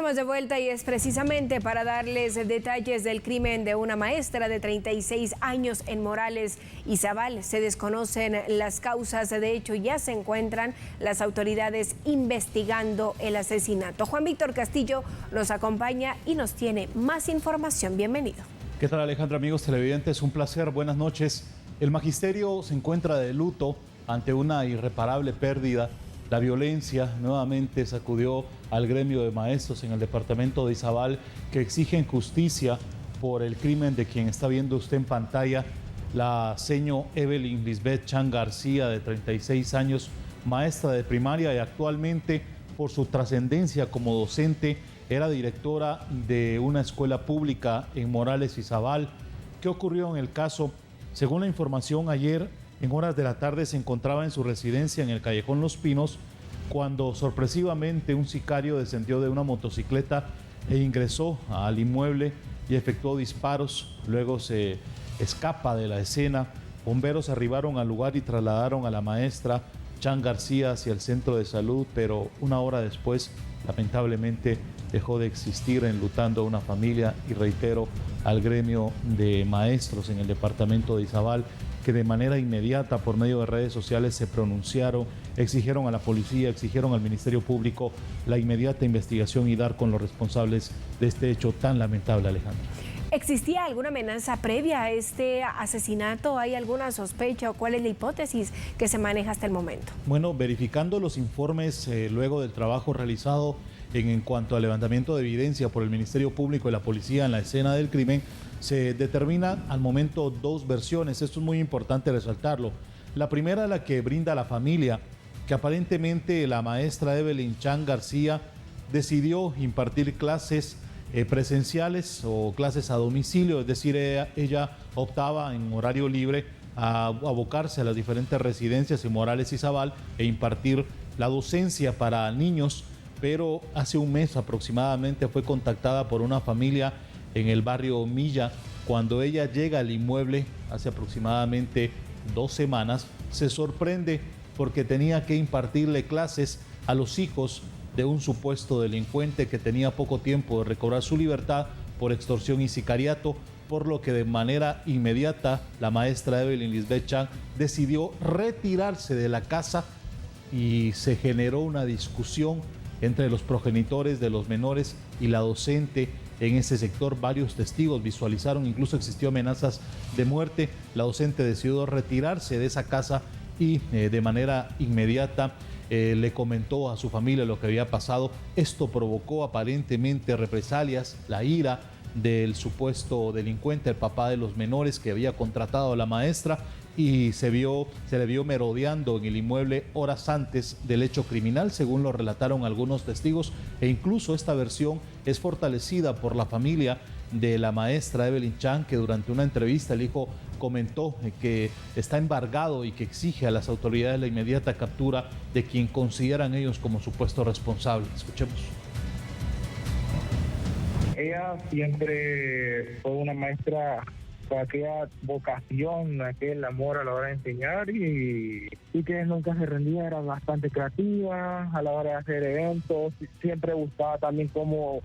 Estamos de vuelta y es precisamente para darles detalles del crimen de una maestra de 36 años en Morales y Zabal. Se desconocen las causas, de hecho ya se encuentran las autoridades investigando el asesinato. Juan Víctor Castillo nos acompaña y nos tiene más información. Bienvenido. ¿Qué tal, Alejandra? Amigos televidentes, un placer, buenas noches. El magisterio se encuentra de luto ante una irreparable pérdida. La violencia nuevamente sacudió al gremio de maestros en el departamento de Izabal, que exigen justicia por el crimen de quien está viendo usted en pantalla, la seño Evelyn Lisbeth Chan García, de 36 años, maestra de primaria y actualmente, por su trascendencia como docente, era directora de una escuela pública en Morales y Zabal. ¿Qué ocurrió en el caso? Según la información, ayer en horas de la tarde se encontraba en su residencia en el Callejón Los Pinos cuando sorpresivamente un sicario descendió de una motocicleta e ingresó al inmueble y efectuó disparos. Luego se escapa de la escena. Bomberos arribaron al lugar y trasladaron a la maestra Chan García hacia el centro de salud, pero una hora después, lamentablemente, dejó de existir, enlutando a una familia y, reitero, al gremio de maestros en el departamento de Izabal, que de manera inmediata por medio de redes sociales se pronunciaron, exigieron a la policía, exigieron al Ministerio Público la inmediata investigación y dar con los responsables de este hecho tan lamentable, Alejandro. ¿Existía alguna amenaza previa a este asesinato? ¿Hay alguna sospecha o cuál es la hipótesis que se maneja hasta el momento? Bueno, verificando los informes luego del trabajo realizado en cuanto al levantamiento de evidencia por el Ministerio Público y la policía en la escena del crimen, se determinan al momento dos versiones. Esto es muy importante resaltarlo. La primera, la que brinda la familia, que aparentemente la maestra Evelyn Chan García decidió impartir clases presenciales o clases a domicilio, es decir, ella optaba en horario libre a abocarse a las diferentes residencias en Morales y Zabal e impartir la docencia para niños, pero hace un mes aproximadamente fue contactada por una familia en el barrio Milla. Cuando ella llega al inmueble hace aproximadamente 2 semanas, se sorprende porque tenía que impartirle clases a los hijos de un supuesto delincuente que tenía poco tiempo de recobrar su libertad por extorsión y sicariato, por lo que de manera inmediata la maestra Evelyn Lisbeth Chan decidió retirarse de la casa y se generó una discusión entre los progenitores de los menores y la docente. En ese sector varios testigos visualizaron, incluso existió amenazas de muerte. La docente decidió retirarse de esa casa y de manera inmediata le comentó a su familia lo que había pasado. Esto provocó aparentemente represalias, la ira del supuesto delincuente, el papá de los menores que había contratado a la maestra, y se le vio merodeando en el inmueble horas antes del hecho criminal, según lo relataron algunos testigos, e incluso esta versión es fortalecida por la familia de la maestra Evelyn Chan, que durante una entrevista el hijo comentó que está embargado y que exige a las autoridades la inmediata captura de quien consideran ellos como supuesto responsable. Escuchemos. Ella siempre fue una maestra con aquella vocación, aquel amor a la hora de enseñar y que nunca se rendía, era bastante creativa a la hora de hacer eventos. Siempre buscaba también cómo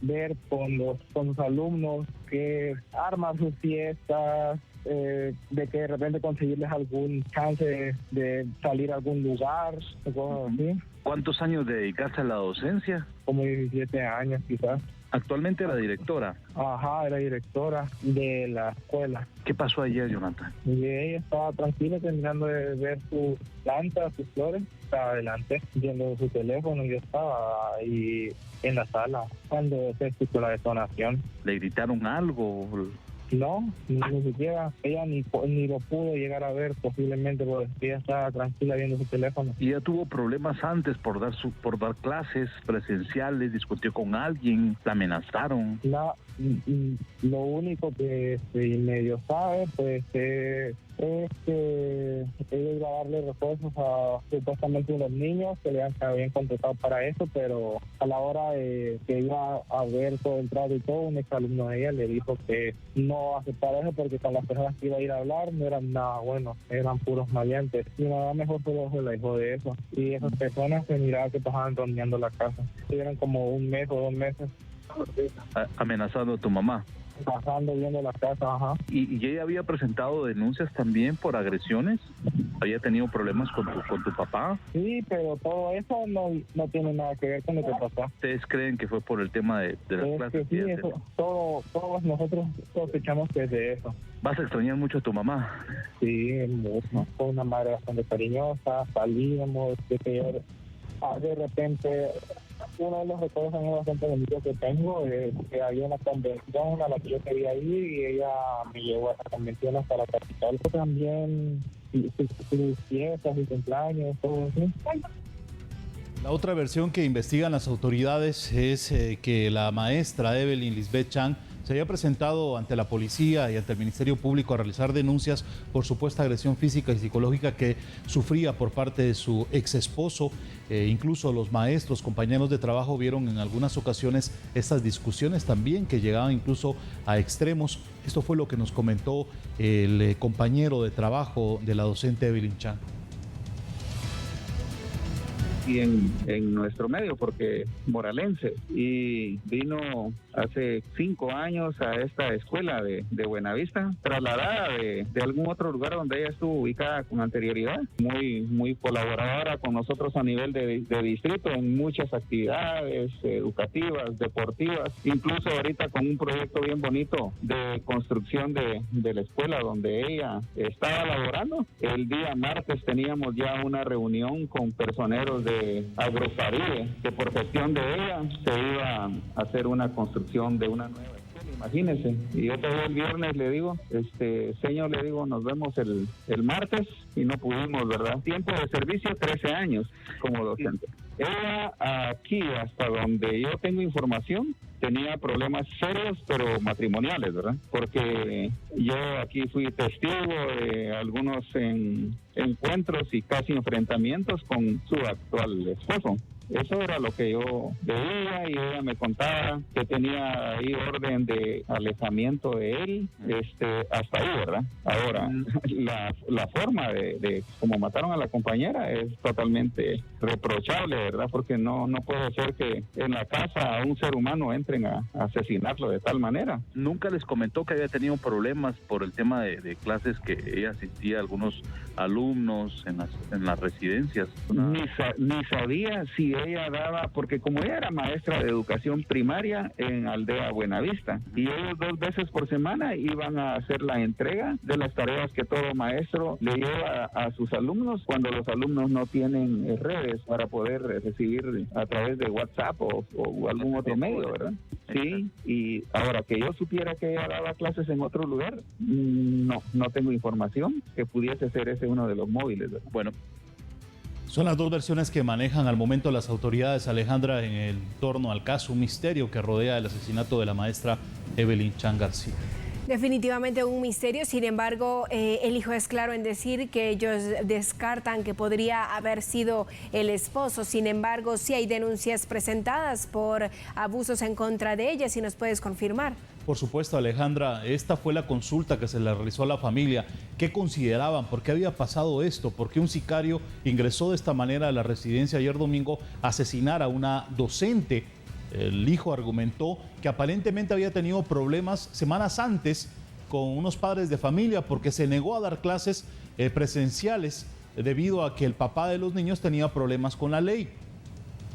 ver con sus alumnos, que armar sus fiestas, de que de repente conseguirles algún chance de salir a algún lugar, cosas así. ¿Cuántos años dedicaste a la docencia? Como 17 años quizás. Actualmente era directora. Ajá, era directora de la escuela. ¿Qué pasó ayer, Jonathan? Y ella estaba tranquila terminando de ver sus plantas, sus flores. Estaba adelante viendo su teléfono y yo estaba ahí en la sala cuando se escuchó la detonación. ¿Le gritaron algo? No, ni siquiera. Ella ni lo pudo llegar a ver posiblemente porque ella estaba tranquila viendo su teléfono. ¿Y ella tuvo problemas antes por dar clases presenciales? ¿Discutió con alguien? ¿La amenazaron? No, lo único que medio sabe pues es es que ella iba a darle refuerzos a supuestamente unos niños que le habían contratado para eso, pero a la hora de que iba a ver todo el trato y todo, un exalumno de ella le dijo que no aceptara eso porque con las personas que iba a ir a hablar no eran nada buenos, eran puros maleantes. Y nada mejor solo se la dijo de eso. Y esas personas se miraba que pasaban rondeando la casa. Estuvieron como 1 mes o 2 meses. Amenazando a tu mamá. Pasando, viendo la casa, ajá. ¿Y ella había presentado denuncias también por agresiones? ¿Había tenido problemas con tu papá? Sí, pero todo eso no tiene nada que ver con lo que pasó. ¿Ustedes creen que fue por el tema de las clases? Que sí, eso, todos nosotros sospechamos que es de eso. ¿Vas a extrañar mucho a tu mamá? Sí, mucho. Fue una madre bastante cariñosa, salíamos, de repente... Uno de los recuerdos también bastante bonitos que tengo es que había una convención a la que yo quería ir y ella me llevó a esa convención hasta la capital. También sus fiestas y cumpleaños, todo eso. La otra versión que investigan las autoridades es que la maestra Evelyn Lisbeth Chang se había presentado ante la policía y ante el Ministerio Público a realizar denuncias por supuesta agresión física y psicológica que sufría por parte de su ex esposo. Incluso los maestros, compañeros de trabajo, vieron en algunas ocasiones estas discusiones también que llegaban incluso a extremos. Esto fue lo que nos comentó el compañero de trabajo de la docente Evelyn Chang. Y en nuestro medio, porque moralense, y vino hace 5 años a esta escuela de Buenavista, trasladada de algún otro lugar donde ella estuvo ubicada con anterioridad, muy colaboradora con nosotros a nivel de distrito en muchas actividades educativas, deportivas, incluso ahorita con un proyecto bien bonito de construcción de la escuela donde ella estaba laborando. El día martes teníamos ya una reunión con personeros de Agrofaride, que por gestión de ella se iba a hacer una construcción de una nueva escuela, imagínense. Y yo todavía el viernes le digo, señor, le digo, nos vemos el martes, y no pudimos, ¿verdad? Tiempo de servicio, 13 años como docente. Ella aquí, hasta donde yo tengo información, tenía problemas serios, pero matrimoniales, ¿verdad? Porque yo aquí fui testigo de algunos encuentros y casi enfrentamientos con su actual esposo. Eso era lo que yo veía, y ella me contaba que tenía ahí orden de alejamiento de él, hasta ahí, ¿verdad? Ahora, la forma de cómo mataron a la compañera es totalmente reprochable, ¿verdad? Porque no puede ser que en la casa a un ser humano entren a asesinarlo de tal manera. ¿Nunca les comentó que había tenido problemas por el tema de clases que ella asistía a algunos alumnos en las residencias? Ni sabía si ella daba, porque como ella era maestra de educación primaria en Aldea Buenavista, y ellos 2 veces por semana iban a hacer la entrega de las tareas que todo maestro le lleva a sus alumnos cuando los alumnos no tienen redes para poder recibir a través de WhatsApp o algún otro medio, ¿verdad? Sí, y ahora que yo supiera que ella daba clases en otro lugar, no tengo información que pudiese ser ese uno de los móviles, ¿verdad? Bueno, son las 2 versiones que manejan al momento las autoridades, Alejandra, en el torno al caso, un misterio que rodea el asesinato de la maestra Evelyn Chang García. Definitivamente un misterio, sin embargo, el hijo es claro en decir que ellos descartan que podría haber sido el esposo. Sin embargo, sí hay denuncias presentadas por abusos en contra de ella, si nos puedes confirmar. Por supuesto, Alejandra, esta fue la consulta que se le realizó a la familia. ¿Qué consideraban? ¿Por qué había pasado esto? ¿Por qué un sicario ingresó de esta manera a la residencia ayer domingo a asesinar a una docente? El hijo argumentó que aparentemente había tenido problemas semanas antes con unos padres de familia porque se negó a dar clases presenciales debido a que el papá de los niños tenía problemas con la ley.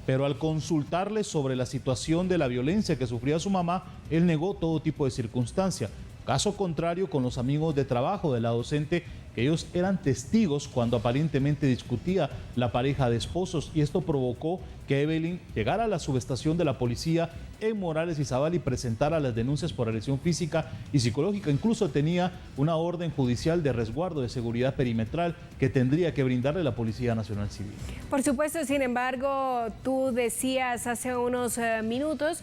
Pero al consultarle sobre la situación de la violencia que sufría su mamá, él negó todo tipo de circunstancia. Caso contrario con los amigos de trabajo de la docente, que ellos eran testigos cuando aparentemente discutía la pareja de esposos, y esto provocó que Evelyn llegara a la subestación de la policía en Morales y Zabal y presentara las denuncias por agresión física y psicológica. Incluso tenía una orden judicial de resguardo de seguridad perimetral que tendría que brindarle la Policía Nacional Civil. Por supuesto, sin embargo, tú decías hace unos minutos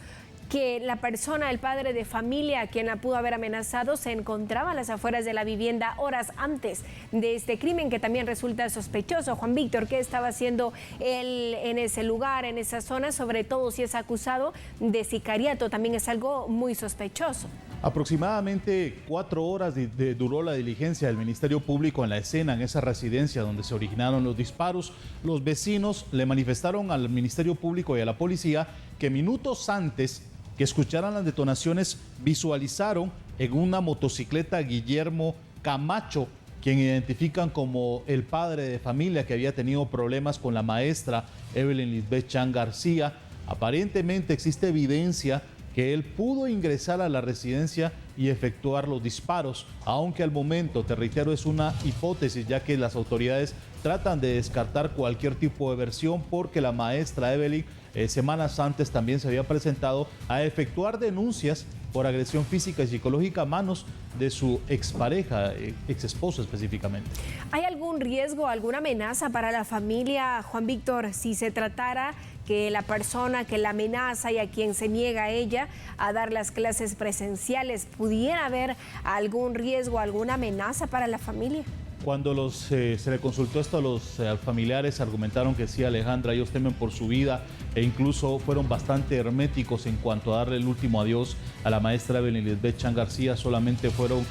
que la persona, el padre de familia a quien la pudo haber amenazado, se encontraba a las afueras de la vivienda horas antes de este crimen, que también resulta sospechoso. Juan Víctor, ¿qué estaba haciendo él en ese lugar, en esa zona? Sobre todo si es acusado de sicariato, también es algo muy sospechoso. Aproximadamente 4 horas duró la diligencia del Ministerio Público en la escena, en esa residencia donde se originaron los disparos. Los vecinos le manifestaron al Ministerio Público y a la policía que minutos antes que escucharan las detonaciones visualizaron en una motocicleta Guillermo Camacho, quien identifican como el padre de familia que había tenido problemas con la maestra Evelyn Lisbeth Chan García. Aparentemente existe evidencia que él pudo ingresar a la residencia y efectuar los disparos, aunque al momento, te reitero, es una hipótesis, ya que las autoridades tratan de descartar cualquier tipo de versión, porque la maestra Evelyn semanas antes también se había presentado a efectuar denuncias por agresión física y psicológica a manos de su expareja, ex esposo específicamente. ¿Hay algún riesgo, alguna amenaza para la familia, Juan Víctor, si se tratara que la persona que la amenaza y a quien se niega a ella a dar las clases presenciales, pudiera haber algún riesgo, alguna amenaza para la familia? Cuando se le consultó esto a los familiares, argumentaron que sí, Alejandra, ellos temen por su vida e incluso fueron bastante herméticos en cuanto a darle el último adiós a la maestra Evelyn Lisbeth Chan García. Solamente fueron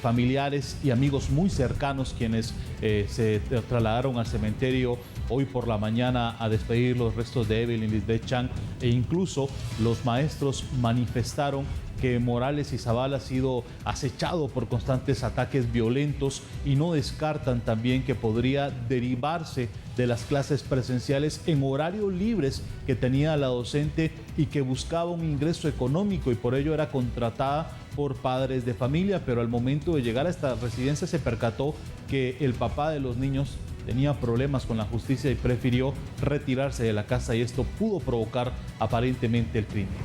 familiares y amigos muy cercanos quienes se trasladaron al cementerio hoy por la mañana a despedir los restos de Evelyn Lisbeth Chan, e incluso los maestros manifestaron que Morales y Zavala ha sido acechado por constantes ataques violentos y no descartan también que podría derivarse de las clases presenciales en horarios libres que tenía la docente y que buscaba un ingreso económico, y por ello era contratada por padres de familia, pero al momento de llegar a esta residencia se percató que el papá de los niños tenía problemas con la justicia y prefirió retirarse de la casa, y esto pudo provocar aparentemente el crimen.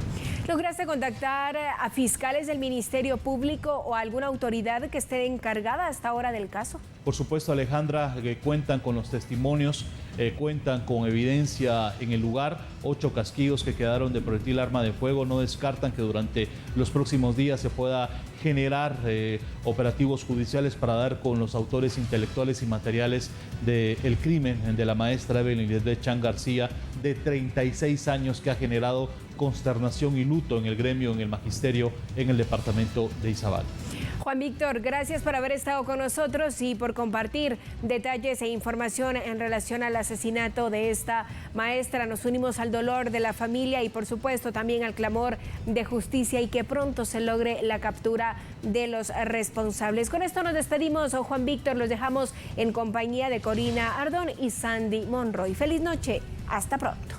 ¿Lograste contactar a fiscales del Ministerio Público o a alguna autoridad que esté encargada hasta ahora del caso? Por supuesto, Alejandra, que cuentan con los testimonios, cuentan con evidencia en el lugar, 8 casquillos que quedaron de proyectil arma de fuego. No descartan que durante los próximos días se pueda generar operativos judiciales para dar con los autores intelectuales y materiales del crimen de la maestra Evelyn Lisbeth Chan García, de 36 años, que ha generado consternación y luto en el gremio, en el magisterio, en el departamento de Izabal. Juan Víctor, gracias por haber estado con nosotros y por compartir detalles e información en relación al asesinato de esta maestra. Nos unimos al dolor de la familia y por supuesto también al clamor de justicia, y que pronto se logre la captura de los responsables. Con esto nos despedimos, Juan Víctor, los dejamos en compañía de Corina Ardón y Sandy Monroy. Feliz noche, hasta pronto.